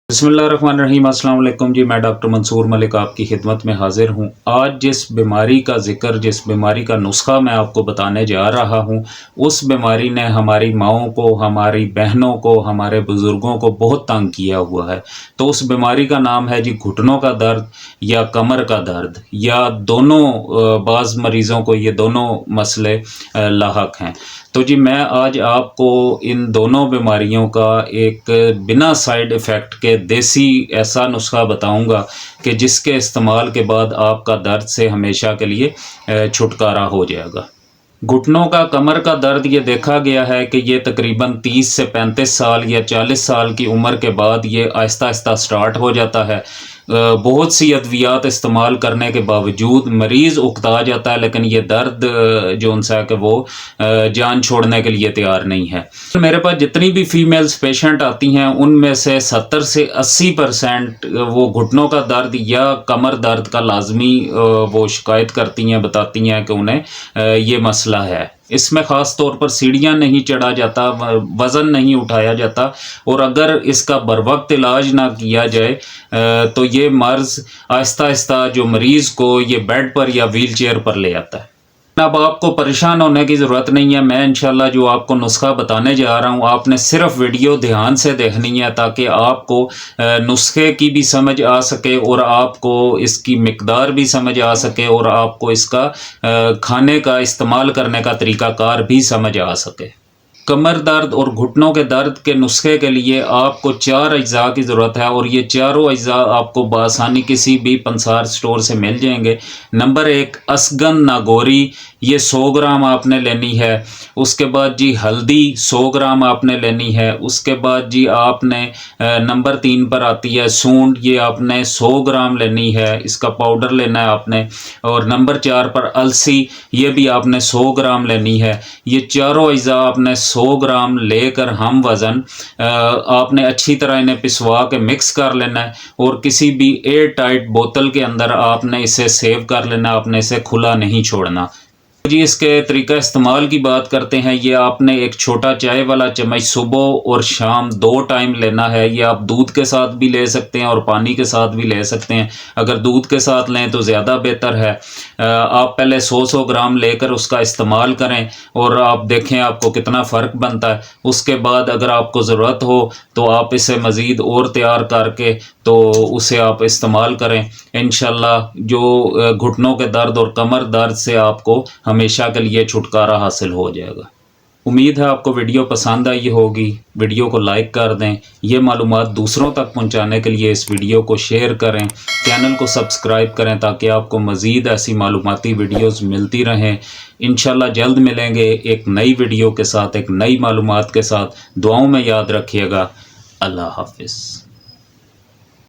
बिस्मिल्लाहिर्रहमानिर्रहीम। अस्सलाम वालेकुम जी। मैं डॉक्टर मंसूर मलिक आपकी खिदमत में हाजिर हूँ। आज जिस बीमारी का ज़िक्र, जिस बीमारी का नुस्खा मैं आपको बताने जा रहा हूँ, उस बीमारी ने हमारी माओं को, हमारी बहनों को, हमारे बुज़ुर्गों को बहुत तंग किया हुआ है। तो उस बीमारी का नाम है जी घुटनों का दर्द या कमर का दर्द, या दोनों बाज़ मरीज़ों को ये दोनों मसले लाहक हैं। तो जी मैं आज आपको इन दोनों बीमारियों का एक बिना साइड इफ़ेक्ट के देसी ऐसा नुस्खा बताऊंगा कि जिसके इस्तेमाल के बाद आपका दर्द से हमेशा के लिए छुटकारा हो जाएगा। घुटनों का, कमर का दर्द ये देखा गया है कि ये तकरीबन 30 से 35 साल या 40 साल की उम्र के बाद ये आहिस्ता आहिस्ता स्टार्ट हो जाता है। बहुत सी अद्वियात इस्तेमाल करने के बावजूद मरीज़ उकता जाता है, लेकिन ये दर्द जो उनसा है कि वो जान छोड़ने के लिए तैयार नहीं है। मेरे पास जितनी भी फीमेल्स पेशेंट आती हैं उनमें से 70 से 80% वो घुटनों का दर्द या कमर दर्द का लाजमी वो शिकायत करती हैं, बताती हैं कि उन्हें ये मसला है। इसमें ख़ास तौर पर सीढ़ियाँ नहीं चढ़ा जाता, वज़न नहीं उठाया जाता, और अगर इसका बरवक्त इलाज ना किया जाए तो ये मर्ज़ आहिस्ता आहिस्ता जो मरीज़ को ये बेड पर या व्हील चेयर पर ले आता है। अब आपको परेशान होने की ज़रूरत नहीं है। मैं इंशाल्लाह जो आपको नुस्खा बताने जा रहा हूँ, आपने सिर्फ वीडियो ध्यान से देखनी है ताकि आपको नुस्खे की भी समझ आ सके और आपको इसकी मिकदार भी समझ आ सके और आपको इसका खाने का, इस्तेमाल करने का तरीक़ाकार भी समझ आ सके। कमर दर्द और घुटनों के दर्द के नुस्खे के लिए आपको 4 अज्जा की ज़रूरत है, और ये चारों अज्जा आपको बआसानी किसी भी पंसार स्टोर से मिल जाएंगे। नंबर 1 असगन नागौरी, ये 100 ग्राम आपने लेनी है। उसके बाद जी हल्दी 100 ग्राम आपने लेनी है। उसके बाद जी आपने नंबर 3 पर आती है सूंड, ये आपने 100 ग्राम लेनी है, इसका पाउडर लेना है आपने। और नंबर 4 पर अलसी, ये भी आपने 100 ग्राम लेनी है। ये चारों अज्जा आपने 100 ग्राम लेकर हम वज़न आपने अच्छी तरह इन्हें पिसवा के मिक्स कर लेना है, और किसी भी एयर टाइट बोतल के अंदर आपने इसे सेव कर लेना, आपने इसे खुला नहीं छोड़ना जी। इसके तरीका इस्तेमाल की बात करते हैं। ये आपने एक छोटा चाय वाला चम्मच सुबह और शाम 2 टाइम लेना है। ये आप दूध के साथ भी ले सकते हैं और पानी के साथ भी ले सकते हैं। अगर दूध के साथ लें तो ज़्यादा बेहतर है। आप पहले 100 ग्राम लेकर उसका इस्तेमाल करें और आप देखें आपको कितना फ़र्क बनता है। उसके बाद अगर आपको ज़रूरत हो तो आप इसे मज़ीद और तैयार करके तो उसे आप इस्तेमाल करें। इंशाल्लाह जो घुटनों के दर्द और कमर दर्द से आपको हमेशा के लिए छुटकारा हासिल हो जाएगा। उम्मीद है आपको वीडियो पसंद आई होगी। वीडियो को लाइक कर दें। ये मालूमात दूसरों तक पहुंचाने के लिए इस वीडियो को शेयर करें। चैनल को सब्सक्राइब करें ताकि आपको मज़ीद ऐसी मालूमाती वीडियोस मिलती रहें। इंशाल्लाह जल्द मिलेंगे एक नई वीडियो के साथ, एक नई मालूमात के साथ। दुआओं में याद रखिएगा। अल्लाह हाफ़िज़।